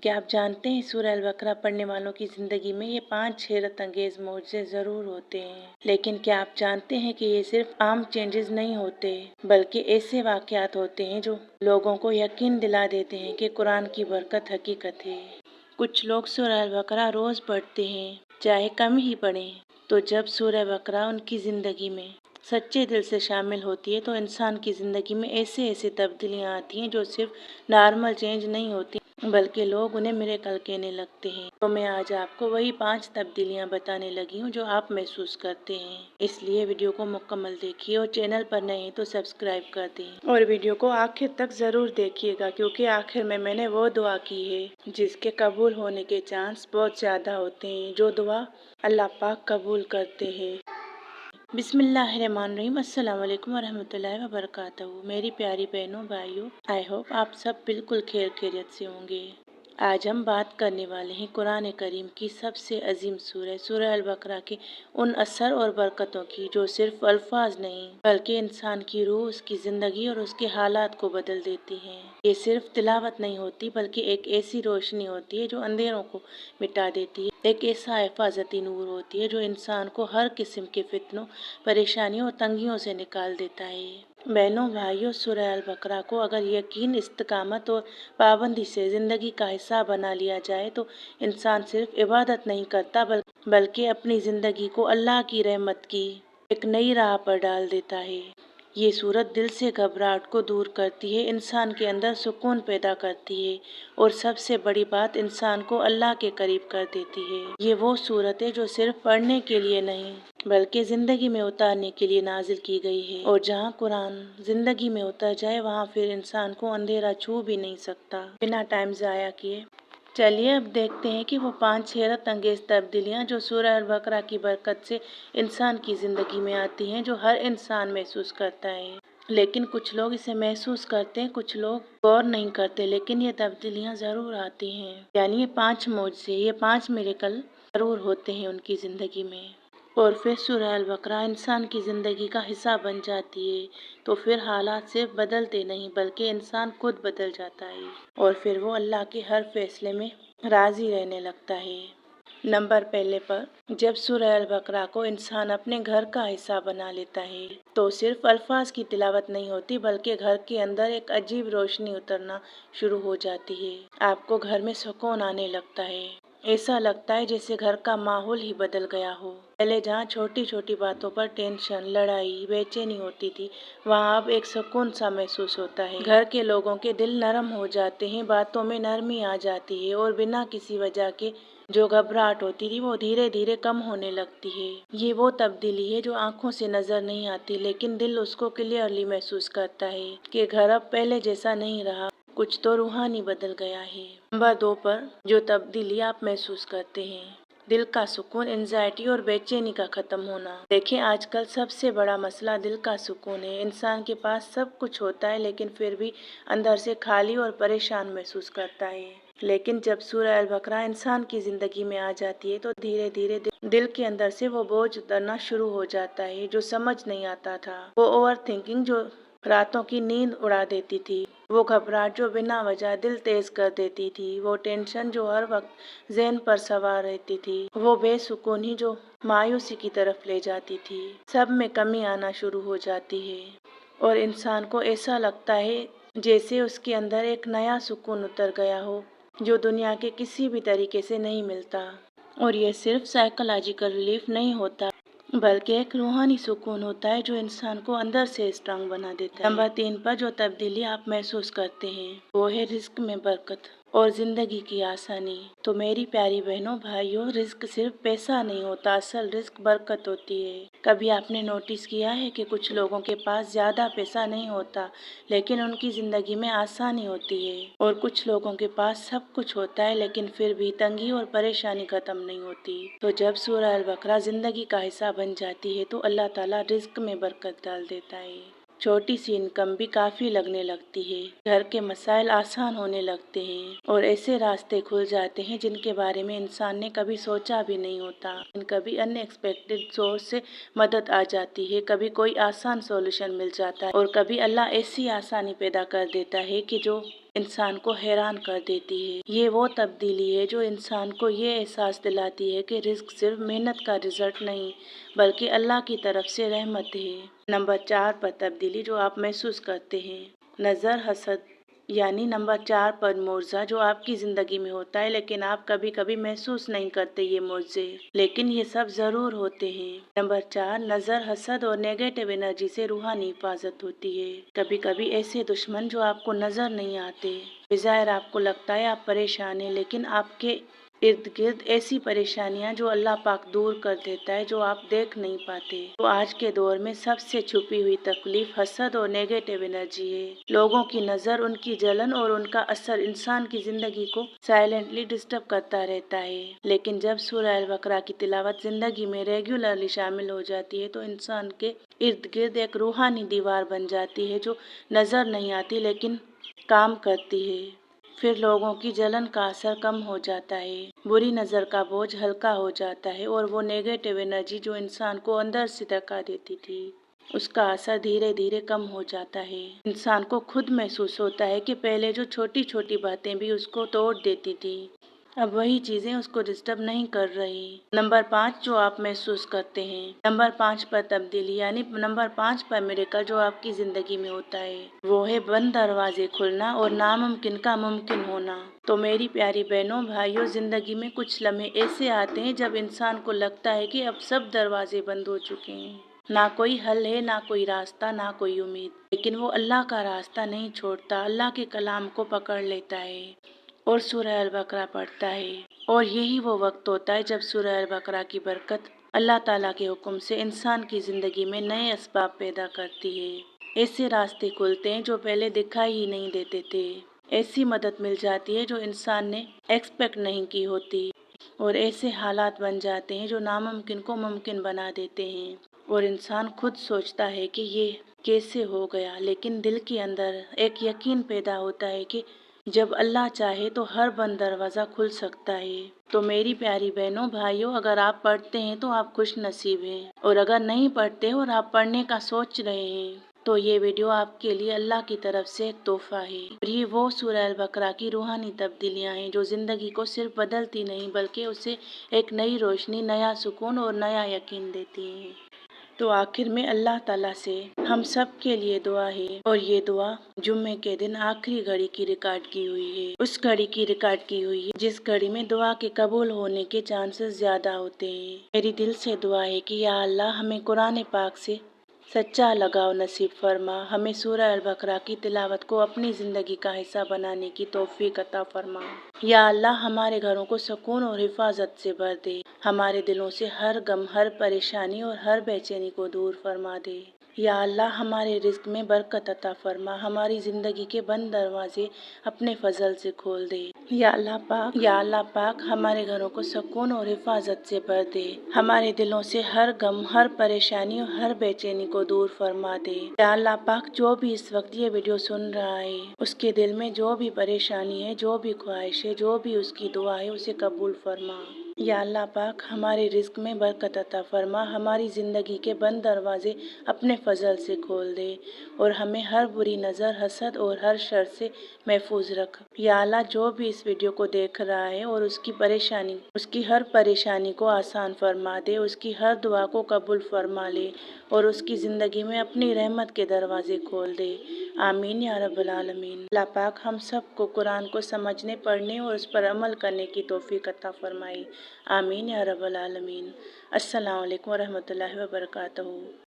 क्या आप जानते हैं सूरह अल-बकरा पढ़ने वालों की ज़िंदगी में ये 5 हैरत अंगेज़ मौज़े ज़रूर होते हैं। लेकिन क्या आप जानते हैं कि ये सिर्फ आम चेंजेस नहीं होते, बल्कि ऐसे वाक़यात होते हैं जो लोगों को यकीन दिला देते हैं कि कुरान की बरकत हकीकत है। कुछ लोग सूरह अल-बकरा रोज़ पढ़ते हैं, चाहे कम ही पढ़ें। तो जब सूरह बकरा उनकी ज़िंदगी में सच्चे दिल से शामिल होती है तो इंसान की ज़िंदगी में ऐसे ऐसे तब्दीलियाँ आती हैं जो सिर्फ नॉर्मल चेंज नहीं होती, बल्कि लोग उन्हें मिरेकल कहने लगते हैं। तो मैं आज आपको वही 5 तब्दीलियाँ बताने लगी हूँ जो आप महसूस करते हैं। इसलिए वीडियो को मुकम्मल देखिए और चैनल पर नए हैं तो सब्सक्राइब कर दें और वीडियो को आखिर तक ज़रूर देखिएगा, क्योंकि आखिर में मैंने वो दुआ की है जिसके कबूल होने के चांस बहुत ज़्यादा होते हैं, जो दुआ अल्लाह पाक कबूल करते हैं। बिस्मिल्लाहिर्रहमानिर्रहीम। अस्सलाम वालेकुम वरहमतुल्लाहि वबरकातुहू। मेरी प्यारी बहनों भाइयों, आई होप आप सब बिल्कुल खैरियत से होंगे। आज हम बात करने वाले हैं कुरान करीम की सबसे अजीम सूरह अल-बकरा के उन असर और बरकतों की जो सिर्फ अल्फाज नहीं बल्कि इंसान की रूह, उसकी ज़िंदगी और उसके हालात को बदल देती हैं। ये सिर्फ तिलावत नहीं होती, बल्कि एक ऐसी रोशनी होती है जो अंधेरों को मिटा देती है। एक ऐसा हिफाजती नूर होती है जो इंसान को हर किस्म के फितनों, परेशानियों और तंगियों से निकाल देता है। बहनों भाइयों, सूरह अल-बकरा को अगर यकीन, इस्तिकामत और पाबंदी से ज़िंदगी का हिस्सा बना लिया जाए तो इंसान सिर्फ इबादत नहीं करता, बल्कि अपनी ज़िंदगी को अल्लाह की रहमत की एक नई राह पर डाल देता है। ये सूरत दिल से घबराहट को दूर करती है, इंसान के अंदर सुकून पैदा करती है और सबसे बड़ी बात, इंसान को अल्लाह के करीब कर देती है। ये वो सूरत है जो सिर्फ पढ़ने के लिए नहीं बल्कि ज़िंदगी में उतारने के लिए नाजिल की गई है। और जहाँ कुरान ज़िंदगी में उतर जाए वहाँ फिर इंसान को अंधेरा छू भी नहीं सकता। बिना टाइम ज़ाया किए चलिए अब देखते हैं कि वो 5 हैरत अंगेज़ तब्दीलियाँ जो सूरह अल-बकरा की बरकत से इंसान की ज़िंदगी में आती हैं, जो हर इंसान महसूस करता है। लेकिन कुछ लोग इसे महसूस करते हैं, कुछ लोग गौर नहीं करते, लेकिन ये तब्दीलियाँ ज़रूर आती हैं। यानी ये 5 मौज़े, ये 5 मिरेकल ज़रूर होते हैं उनकी ज़िंदगी में। और फिर सूरह अल-बकरा इंसान की ज़िंदगी का हिस्सा बन जाती है तो फिर हालात सिर्फ बदलते नहीं बल्कि इंसान खुद बदल जाता है और फिर वो अल्लाह के हर फैसले में राज़ी रहने लगता है। नंबर पहले पर, जब सूरह अल-बकरा को इंसान अपने घर का हिस्सा बना लेता है तो सिर्फ अल्फाज की तिलावत नहीं होती, बल्कि घर के अंदर एक अजीब रोशनी उतरना शुरू हो जाती है। आपको घर में सुकून आने लगता है, ऐसा लगता है जैसे घर का माहौल ही बदल गया हो। पहले जहाँ छोटी छोटी बातों पर टेंशन, लड़ाई, बेचैनी होती थी, वहाँ अब एक सुकून सा महसूस होता है। घर के लोगों के दिल नरम हो जाते हैं, बातों में नरमी आ जाती है और बिना किसी वजह के जो घबराहट होती थी वो धीरे धीरे कम होने लगती है। ये वो तब्दीली है जो आंखों से नजर नहीं आती, लेकिन दिल उसको क्लियरली महसूस करता है कि घर अब पहले जैसा नहीं रहा, कुछ तो रूहानी बदल गया है। नंबर 2 पर जो तब्दीली आप महसूस करते हैं, दिल का सुकून, एंजाइटी और बेचैनी का खत्म होना। देखें, आजकल सबसे बड़ा मसला दिल का सुकून है। इंसान के पास सब कुछ होता है लेकिन फिर भी अंदर से खाली और परेशान महसूस करता है। लेकिन जब सूरह अल-बकरा इंसान की जिंदगी में आ जाती है तो धीरे धीरे दिल के अंदर से वो बोझ उतरना शुरू हो जाता है जो समझ नहीं आता था। वो ओवर थिंकिंग जो रातों की नींद उड़ा देती थी, वो घबराहट जो बिना वजह दिल तेज कर देती थी, वो टेंशन जो हर वक्त ज़हन पर सवार रहती थी, वो बेसुकूनी जो मायूसी की तरफ ले जाती थी, सब में कमी आना शुरू हो जाती है और इंसान को ऐसा लगता है जैसे उसके अंदर एक नया सुकून उतर गया हो जो दुनिया के किसी भी तरीके से नहीं मिलता। और ये सिर्फ साइकोलॉजिकल रिलीफ नहीं होता, बल्कि एक रूहानी सुकून होता है जो इंसान को अंदर से स्ट्रांग बना देता है। नंबर 3 पर जो तब्दीली आप महसूस करते हैं वो है रिस्क में बरकत और जिंदगी की आसानी। तो मेरी प्यारी बहनों भाइयों, रिस्क सिर्फ पैसा नहीं होता, असल रिस्क बरकत होती है। कभी आपने नोटिस किया है कि कुछ लोगों के पास ज्यादा पैसा नहीं होता लेकिन उनकी जिंदगी में आसानी होती है, और कुछ लोगों के पास सब कुछ होता है लेकिन फिर भी तंगी और परेशानी खत्म नहीं होती। तो जब सूरह अल-बकरा जिंदगी का हिस्सा बन जाती है तो अल्लाह ताला रिस्क में बरकत डाल देता है। छोटी सी इनकम भी काफी लगने लगती है, घर के मसाइल आसान होने लगते हैं और ऐसे रास्ते खुल जाते हैं जिनके बारे में इंसान ने कभी सोचा भी नहीं होता। कभी अनएक्सपेक्टेड सोर्स से मदद आ जाती है, कभी कोई आसान सॉल्यूशन मिल जाता है और कभी अल्लाह ऐसी आसानी पैदा कर देता है कि जो इंसान को हैरान कर देती है। ये वो तब्दीली है जो इंसान को ये एहसास दिलाती है कि रिस्क सिर्फ मेहनत का रिजल्ट नहीं बल्कि अल्लाह की तरफ से रहमत है। नंबर 4 पर तब्दीली जो आप महसूस करते हैं, नज़र हसद, यानी नंबर 4 पर मुआवजा जो आपकी ज़िंदगी में होता है लेकिन आप कभी कभी महसूस नहीं करते ये मुआवजे, लेकिन ये सब ज़रूर होते हैं। नंबर 4, नज़र हसद और नेगेटिव एनर्जी से रूहानी हिफाजत होती है। कभी कभी ऐसे दुश्मन जो आपको नज़र नहीं आते, बेज़ाहिर आपको लगता है आप परेशान हैं, लेकिन आपके इर्द गिर्द ऐसी परेशानियां जो अल्लाह पाक दूर कर देता है जो आप देख नहीं पाते। तो आज के दौर में सबसे छुपी हुई तकलीफ हसद और नेगेटिव एनर्जी है। लोगों की नज़र, उनकी जलन और उनका असर इंसान की जिंदगी को साइलेंटली डिस्टर्ब करता रहता है, लेकिन जब सूरह अल बकरा की तिलावत जिंदगी में रेगुलरली शामिल हो जाती है तो इंसान के इर्द गिर्द एक रूहानी दीवार बन जाती है जो नज़र नहीं आती लेकिन काम करती है। फिर लोगों की जलन का असर कम हो जाता है, बुरी नज़र का बोझ हल्का हो जाता है और वो नेगेटिव एनर्जी जो इंसान को अंदर से धक्का देती थी उसका असर धीरे धीरे कम हो जाता है। इंसान को खुद महसूस होता है कि पहले जो छोटी छोटी बातें भी उसको तोड़ देती थी अब वही चीजें उसको डिस्टर्ब नहीं कर रही। नंबर 5 जो आप महसूस करते हैं, नंबर 5 पर तब्दीली यानी नंबर 5 पर मिरेकल जो आपकी जिंदगी में होता है वो है बंद दरवाजे खुलना और नामुमकिन का मुमकिन होना। तो मेरी प्यारी बहनों भाइयों, जिंदगी में कुछ लम्हे ऐसे आते हैं जब इंसान को लगता है कि अब सब दरवाजे बंद हो चुके हैं, ना कोई हल है, ना कोई रास्ता, ना कोई उम्मीद, लेकिन वो अल्लाह का रास्ता नहीं छोड़ता, अल्लाह के कलाम को पकड़ लेता है और सूरह अल बकरा पढ़ता है। और यही वो वक्त होता है जब सूरह अल बकरा की बरकत अल्लाह ताला के हुक्म से इंसान की जिंदगी में नए असबाब पैदा करती है। ऐसे रास्ते खुलते हैं जो पहले दिखाई ही नहीं देते थे, ऐसी मदद मिल जाती है जो इंसान ने एक्सपेक्ट नहीं की होती और ऐसे हालात बन जाते हैं जो नामुमकिन को मुमकिन बना देते हैं और इंसान खुद सोचता है कि ये कैसे हो गया, लेकिन दिल के अंदर एक यकीन पैदा होता है कि जब अल्लाह चाहे तो हर बंद दरवाज़ा खुल सकता है। तो मेरी प्यारी बहनों भाइयों, अगर आप पढ़ते हैं तो आप खुश नसीब हैं और अगर नहीं पढ़ते और आप पढ़ने का सोच रहे हैं तो ये वीडियो आपके लिए अल्लाह की तरफ से एक तोहफा है। और ये वो सूरह अल बकरा की रूहानी तब्दीलियाँ हैं जो ज़िंदगी को सिर्फ बदलती नहीं बल्कि उसे एक नई रोशनी, नया सुकून और नया यकीन देती हैं। तो आखिर में अल्लाह ताला से हम सब के लिए दुआ है और ये दुआ जुम्मे के दिन आखिरी घड़ी की रिकॉर्ड की हुई है, उस घड़ी की रिकॉर्ड की हुई है जिस घड़ी में दुआ के कबूल होने के चांसेस ज्यादा होते हैं। मेरी दिल से दुआ है कि या अल्लाह हमें कुरान पाक से सच्चा लगाव नसीब फरमा, हमें सूरह अल बकरा की तिलावत को अपनी जिंदगी का हिस्सा बनाने की तौफीक अता फरमा। या अल्लाह हमारे घरों को सुकून और हिफाजत से भर दे, हमारे दिलों से हर गम, हर परेशानी और हर बेचैनी को दूर फरमा दे। या अल्लाह हमारे रिस्क में बरकत अता फरमा, हमारी जिंदगी के बंद दरवाजे अपने फजल से खोल दे। या अल्लाह पाक हमारे घरों को सुकून और हिफाजत से भर दे, हमारे दिलों से हर गम, हर परेशानी और हर बेचैनी को दूर फरमा दे। या अल्लाह पाक जो भी इस वक्त ये वीडियो सुन रहा है उसके दिल में जो भी परेशानी है, जो भी ख्वाहिश है, जो भी उसकी दुआ है उसे कबूल फरमा। या अल्लाह पाक हमारे रिस्क में बरकत अता फरमा, हमारी ज़िंदगी के बंद दरवाजे अपने फजल से खोल दे और हमें हर बुरी नज़र, हसद और हर शर से महफूज रख। या अल्लाह जो भी इस वीडियो को देख रहा है और उसकी हर परेशानी को आसान फरमा दे, उसकी हर दुआ को कबूल फरमा ले और उसकी ज़िंदगी में अपनी रहमत के दरवाजे खोल दे। आमीन या रब्बल आलमीन। अल्लाह पाक हम सबको कुरान को समझने, पढ़ने और उस पर अमल करने की तौफीक अता फरमाई। आमीन या रब्बल आलमीन। अस्सलाम वालेकुम व रहमतुल्लाहि व बरकातहू।